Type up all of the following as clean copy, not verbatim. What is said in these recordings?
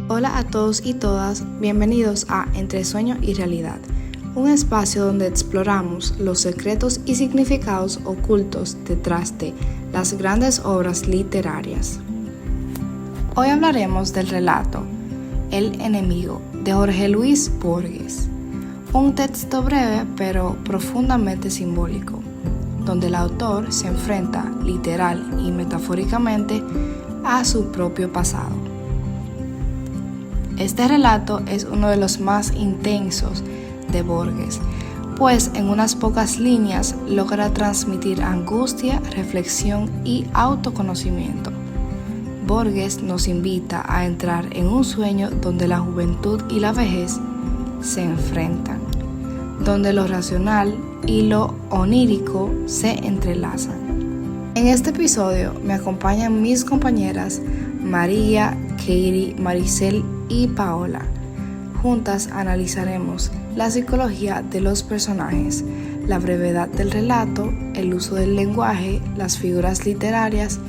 Hola a todos y todas, bienvenidos a Entre Sueño y Realidad, un espacio donde exploramos los secretos y significados ocultos detrás de las grandes obras literarias. Hoy hablaremos del relato El enemigo de Jorge Luis Borges, un texto breve pero profundamente simbólico, donde el autor se enfrenta literal y metafóricamente a su propio pasado. Este relato es uno de los más intensos de Borges, pues en unas pocas líneas logra transmitir angustia, reflexión y autoconocimiento. Borges nos invita a entrar en un sueño donde la juventud y la vejez se enfrentan, donde lo racional y lo onírico se entrelazan. En este episodio me acompañan mis compañeras María, Katie, Maricel y Paola. Juntas analizaremos la psicología de los personajes, la brevedad del relato, el uso del lenguaje, las figuras literarias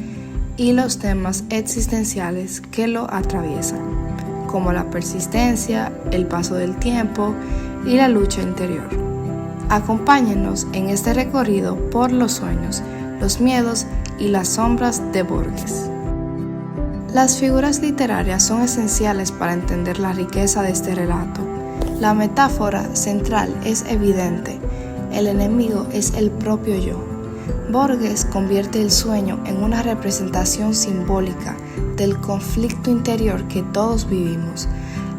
y los temas existenciales que lo atraviesan, como la persistencia, el paso del tiempo y la lucha interior. Acompáñennos en este recorrido por los sueños, los miedos y las sombras de Borges. Las figuras literarias son esenciales para entender la riqueza de este relato. La metáfora central es evidente. El enemigo es el propio yo. Borges convierte el sueño en una representación simbólica del conflicto interior que todos vivimos,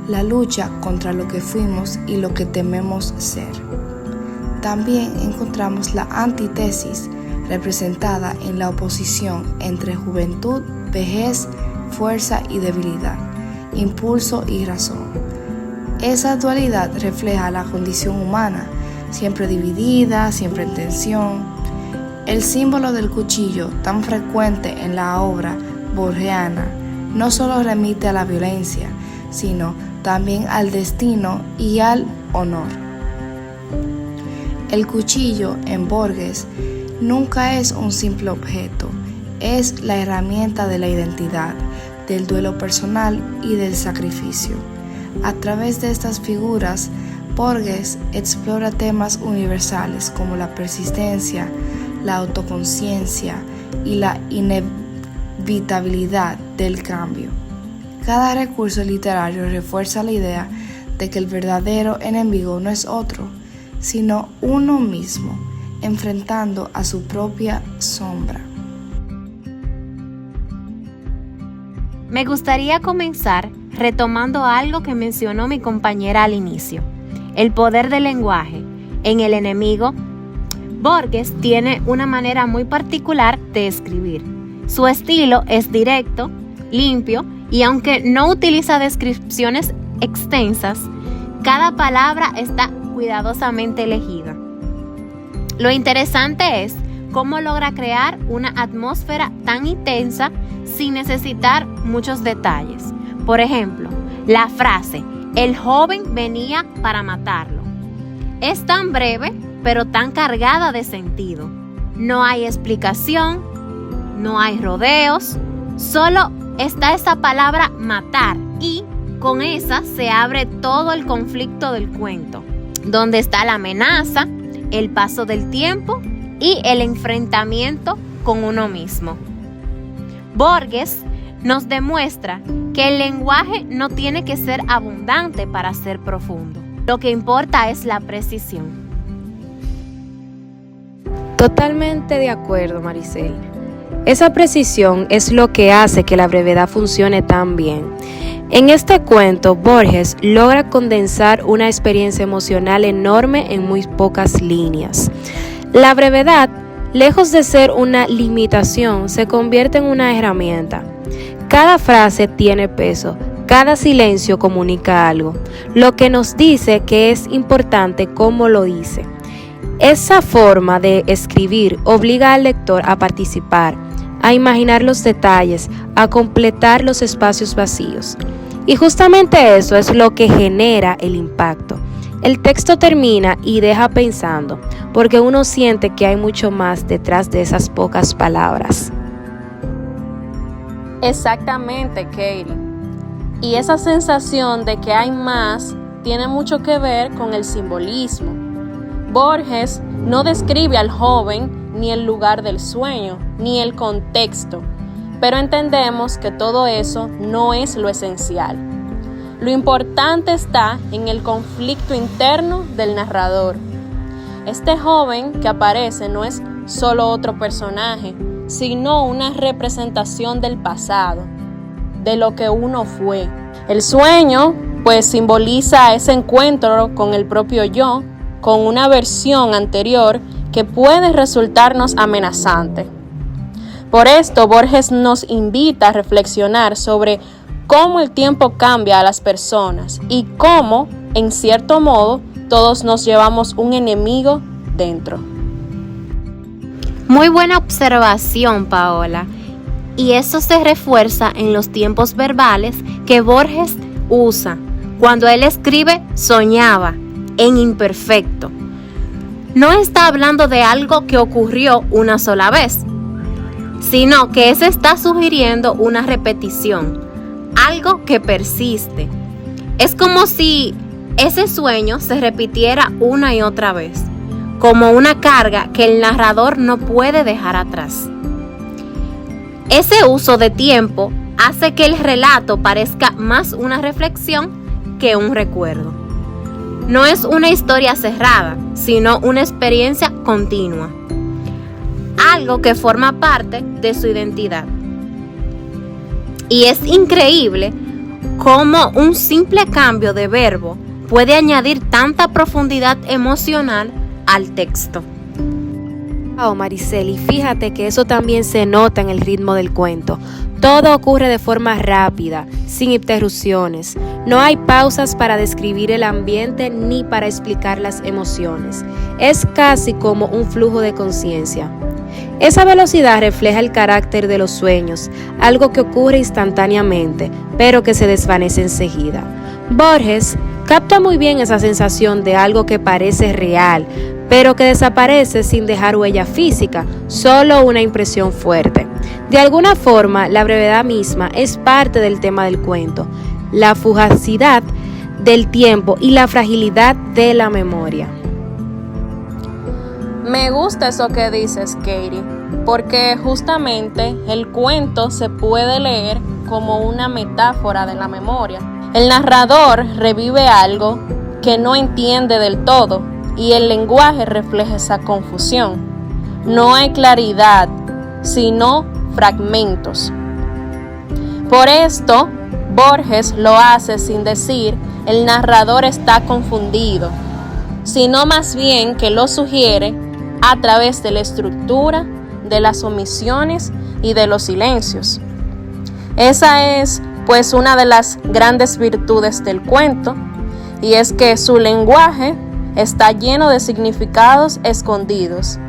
la lucha contra lo que fuimos y lo que tememos ser. También encontramos la antítesis representada en la oposición entre juventud, vejez, fuerza y debilidad, impulso y razón. Esa dualidad refleja la condición humana, siempre dividida, siempre en tensión. El símbolo del cuchillo, tan frecuente en la obra borgiana, no solo remite a la violencia, sino también al destino y al honor. El cuchillo en Borges nunca es un simple objeto, es la herramienta de la identidad, del duelo personal y del sacrificio. A través de estas figuras, Borges explora temas universales como la persistencia, la autoconciencia y la inevitabilidad del cambio. Cada recurso literario refuerza la idea de que el verdadero enemigo no es otro, sino uno mismo, enfrentando a su propia sombra. Me gustaría comenzar retomando algo que mencionó mi compañera al inicio, el poder del lenguaje. En El enemigo, Borges tiene una manera muy particular de escribir. Su estilo es directo, limpio y aunque no utiliza descripciones extensas, cada palabra está cuidadosamente elegida. Lo interesante es cómo logra crear una atmósfera tan intensa sin necesitar muchos detalles. Por ejemplo, la frase "el joven venía para matarlo" es tan breve, pero tan cargada de sentido. No hay explicación, no hay rodeos, solo está esa palabra matar y con esa se abre todo el conflicto del cuento, donde está la amenaza, el paso del tiempo y el enfrentamiento con uno mismo. Borges nos demuestra que el lenguaje no tiene que ser abundante para ser profundo. Lo que importa es la precisión. Totalmente de acuerdo, Maricel. Esa precisión es lo que hace que la brevedad funcione tan bien. En este cuento, Borges logra condensar una experiencia emocional enorme en muy pocas líneas. La brevedad, lejos de ser una limitación, se convierte en una herramienta. Cada frase tiene peso, cada silencio comunica algo, lo que nos dice que es importante cómo lo dice. Esa forma de escribir obliga al lector a participar, a imaginar los detalles, a completar los espacios vacíos. Y justamente eso es lo que genera el impacto. El texto termina y deja pensando, porque uno siente que hay mucho más detrás de esas pocas palabras. Exactamente, Katie. Y esa sensación de que hay más tiene mucho que ver con el simbolismo. Borges no describe al joven ni el lugar del sueño, ni el contexto, pero entendemos que todo eso no es lo esencial. Lo importante está en el conflicto interno del narrador. Este joven que aparece no es solo otro personaje, sino una representación del pasado, de lo que uno fue. El sueño, pues, simboliza ese encuentro con el propio yo, con una versión anterior que puede resultarnos amenazante. Por esto, Borges nos invita a reflexionar sobre cómo el tiempo cambia a las personas y cómo, en cierto modo, todos nos llevamos un enemigo dentro. Muy buena observación, Paola. Y eso se refuerza en los tiempos verbales que Borges usa. Cuando él escribe, soñaba, en imperfecto. No está hablando de algo que ocurrió una sola vez, sino que se está sugiriendo una repetición, algo que persiste. Es como si ese sueño se repitiera una y otra vez, como una carga que el narrador no puede dejar atrás. Ese uso de tiempo hace que el relato parezca más una reflexión que un recuerdo. No es una historia cerrada, sino una experiencia continua, algo que forma parte de su identidad. Y es increíble cómo un simple cambio de verbo puede añadir tanta profundidad emocional al texto. Oh, Maricel, y fíjate que eso también se nota en el ritmo del cuento. Todo ocurre de forma rápida, sin interrupciones. No hay pausas para describir el ambiente ni para explicar las emociones. Es casi como un flujo de conciencia. Esa velocidad refleja el carácter de los sueños, algo que ocurre instantáneamente, pero que se desvanece enseguida. Borges capta muy bien esa sensación de algo que parece real, pero que desaparece sin dejar huella física, solo una impresión fuerte. De alguna forma, la brevedad misma es parte del tema del cuento, la fugacidad del tiempo y la fragilidad de la memoria. Me gusta eso que dices, Katie, porque justamente el cuento se puede leer como una metáfora de la memoria. El narrador revive algo que no entiende del todo y el lenguaje refleja esa confusión. No hay claridad, sino fragmentos. Por esto, Borges lo hace sin decir el narrador está confundido, sino más bien que lo sugiere a través de la estructura, de las omisiones y de los silencios. Esa es, pues, una de las grandes virtudes del cuento, y es que su lenguaje está lleno de significados escondidos.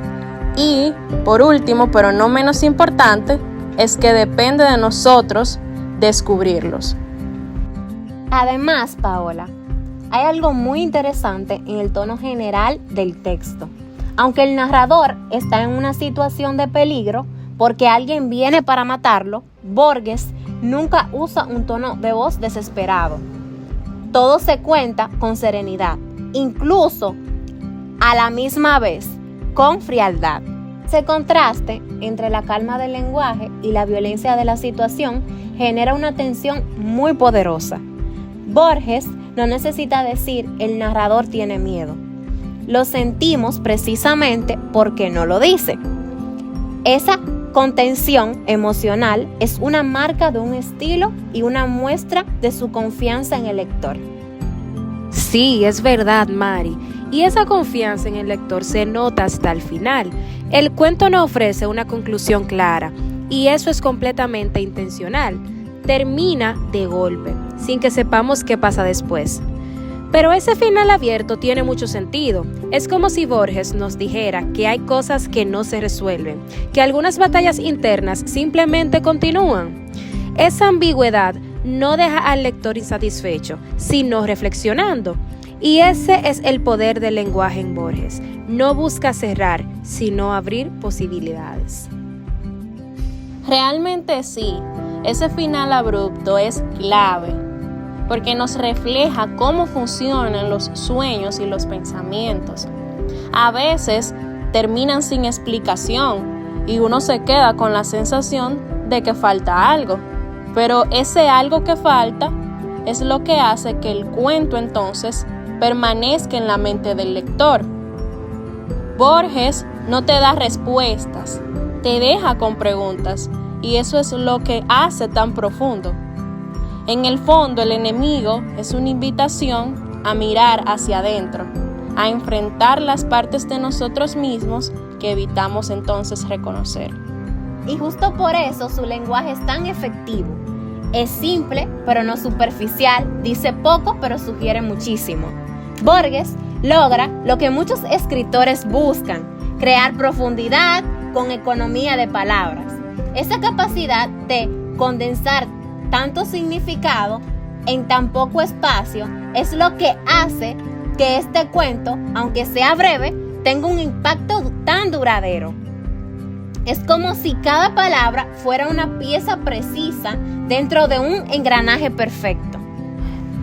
Y, por último, pero no menos importante, es que depende de nosotros descubrirlos. Además, Paola, hay algo muy interesante en el tono general del texto. Aunque el narrador está en una situación de peligro porque alguien viene para matarlo, Borges nunca usa un tono de voz desesperado. Todo se cuenta con serenidad, incluso a la misma vez con frialdad. Ese contraste entre la calma del lenguaje y la violencia de la situación genera una tensión muy poderosa. Borges no necesita decir el narrador tiene miedo. Lo sentimos precisamente porque no lo dice. Esa contención emocional es una marca de un estilo y una muestra de su confianza en el lector. Sí, es verdad, Mari. Y esa confianza en el lector se nota hasta el final. El cuento no ofrece una conclusión clara, y eso es completamente intencional. Termina de golpe, sin que sepamos qué pasa después. Pero ese final abierto tiene mucho sentido. Es como si Borges nos dijera que hay cosas que no se resuelven, que algunas batallas internas simplemente continúan. Esa ambigüedad no deja al lector insatisfecho, sino reflexionando. Y ese es el poder del lenguaje en Borges. No busca cerrar, sino abrir posibilidades. Realmente sí, ese final abrupto es clave. porque nos refleja cómo funcionan los sueños y los pensamientos. A veces terminan sin explicación y uno se queda con la sensación de que falta algo, pero ese algo que falta es lo que hace que el cuento entonces permanezca en la mente del lector. Borges no te da respuestas, te deja con preguntas, y eso es lo que hace tan profundo. En el fondo, El enemigo es una invitación a mirar hacia adentro, a enfrentar las partes de nosotros mismos que evitamos entonces reconocer. Y justo por eso su lenguaje es tan efectivo. Es simple, pero no superficial, dice poco, pero sugiere muchísimo. Borges logra lo que muchos escritores buscan: crear profundidad con economía de palabras. Esa capacidad de condensar tanto significado en tan poco espacio es lo que hace que este cuento, aunque sea breve, tenga un impacto tan duradero. Es como si cada palabra fuera una pieza precisa dentro de un engranaje perfecto.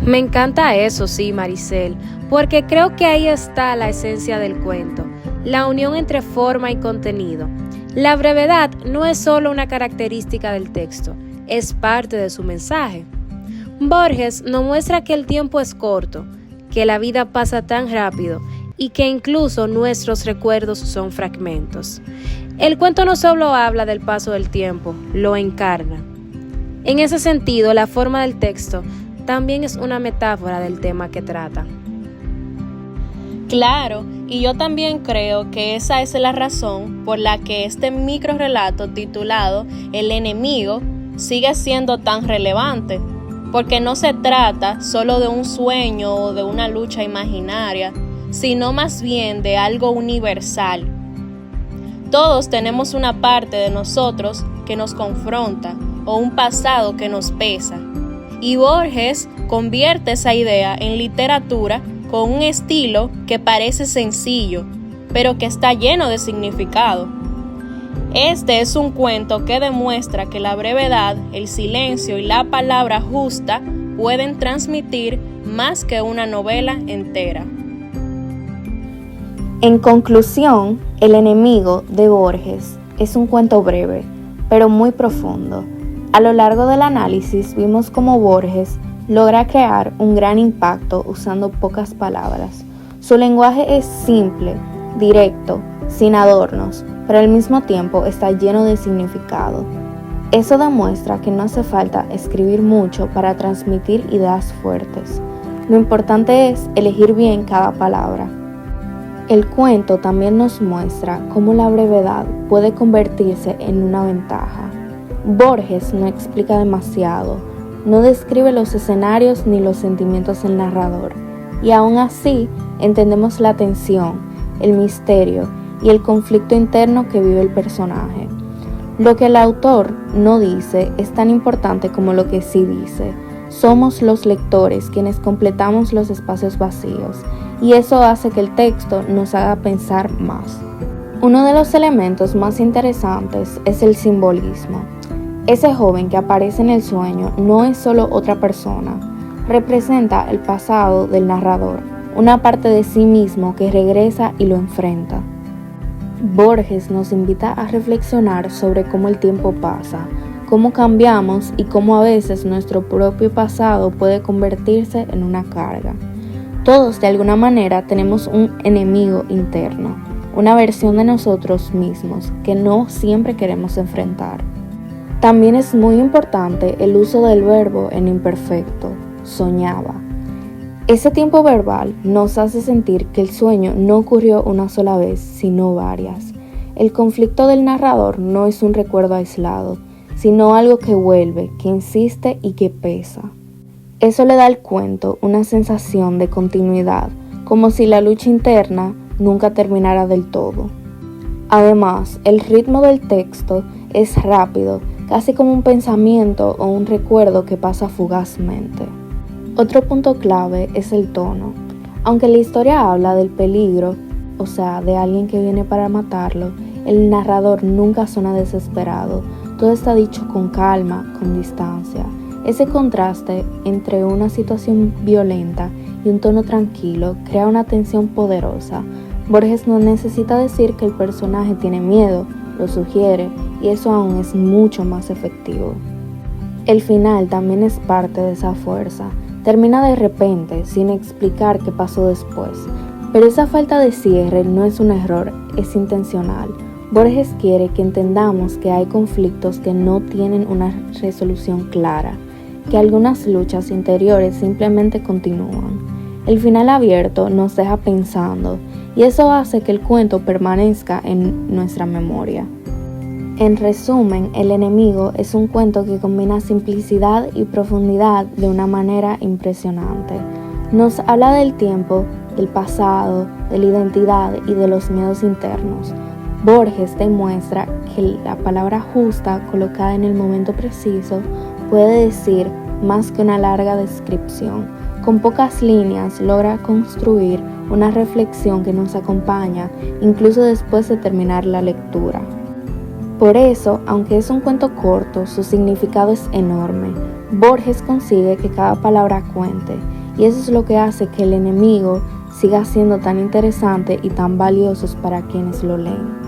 Me encanta eso, sí, Maricel, porque creo que ahí está la esencia del cuento, la unión entre forma y contenido. La brevedad no es solo una característica del texto, es parte de su mensaje. Borges nos muestra que el tiempo es corto, que la vida pasa tan rápido y que incluso nuestros recuerdos son fragmentos. El cuento no solo habla del paso del tiempo, lo encarna. En ese sentido, la forma del texto también es una metáfora del tema que trata. Claro, y yo también creo que esa es la razón por la que este microrrelato titulado El enemigo sigue siendo tan relevante, porque no se trata solo de un sueño o de una lucha imaginaria, sino más bien de algo universal. Todos tenemos una parte de nosotros que nos confronta o un pasado que nos pesa, y Borges convierte esa idea en literatura con un estilo que parece sencillo, pero que está lleno de significado. Este es un cuento que demuestra que la brevedad, el silencio y la palabra justa pueden transmitir más que una novela entera. En conclusión, El enemigo de Borges es un cuento breve, pero muy profundo. A lo largo del análisis vimos cómo Borges logra crear un gran impacto usando pocas palabras. Su lenguaje es simple, directo, sin adornos, pero al mismo tiempo está lleno de significado. Eso demuestra que no hace falta escribir mucho para transmitir ideas fuertes. Lo importante es elegir bien cada palabra. El cuento también nos muestra cómo la brevedad puede convertirse en una ventaja. Borges no explica demasiado, no describe los escenarios ni los sentimientos del narrador, y aún así entendemos la tensión, el misterio y el conflicto interno que vive el personaje. Lo que el autor no dice es tan importante como lo que sí dice. Somos los lectores quienes completamos los espacios vacíos, y eso hace que el texto nos haga pensar más. Uno de los elementos más interesantes es el simbolismo. Ese joven que aparece en el sueño no es solo otra persona, representa el pasado del narrador, una parte de sí mismo que regresa y lo enfrenta. Borges nos invita a reflexionar sobre cómo el tiempo pasa, cómo cambiamos y cómo a veces nuestro propio pasado puede convertirse en una carga. Todos de alguna manera tenemos un enemigo interno, una versión de nosotros mismos que no siempre queremos enfrentar. También es muy importante el uso del verbo en imperfecto, soñaba. Ese tiempo verbal nos hace sentir que el sueño no ocurrió una sola vez, sino varias. El conflicto del narrador no es un recuerdo aislado, sino algo que vuelve, que insiste y que pesa. Eso le da al cuento una sensación de continuidad, como si la lucha interna nunca terminara del todo. Además, el ritmo del texto es rápido, casi como un pensamiento o un recuerdo que pasa fugazmente. Otro punto clave es el tono. Aunque la historia habla del peligro, o sea, de alguien que viene para matarlo, el narrador nunca suena desesperado. Todo está dicho con calma, con distancia. Ese contraste entre una situación violenta y un tono tranquilo crea una tensión poderosa. Borges no necesita decir que el personaje tiene miedo, lo sugiere, y eso aún es mucho más efectivo. El final también es parte de esa fuerza. Termina de repente, sin explicar qué pasó después. Pero esa falta de cierre no es un error, es intencional. Borges quiere que entendamos que hay conflictos que no tienen una resolución clara, que algunas luchas interiores simplemente continúan. El final abierto nos deja pensando, y eso hace que el cuento permanezca en nuestra memoria. En resumen, El enemigo es un cuento que combina simplicidad y profundidad de una manera impresionante. Nos habla del tiempo, del pasado, de la identidad y de los miedos internos. Borges demuestra que la palabra justa colocada en el momento preciso puede decir más que una larga descripción. Con pocas líneas logra construir una reflexión que nos acompaña incluso después de terminar la lectura. Por eso, aunque es un cuento corto, su significado es enorme. Borges consigue que cada palabra cuente, y eso es lo que hace que El enemigo siga siendo tan interesante y tan valioso para quienes lo leen.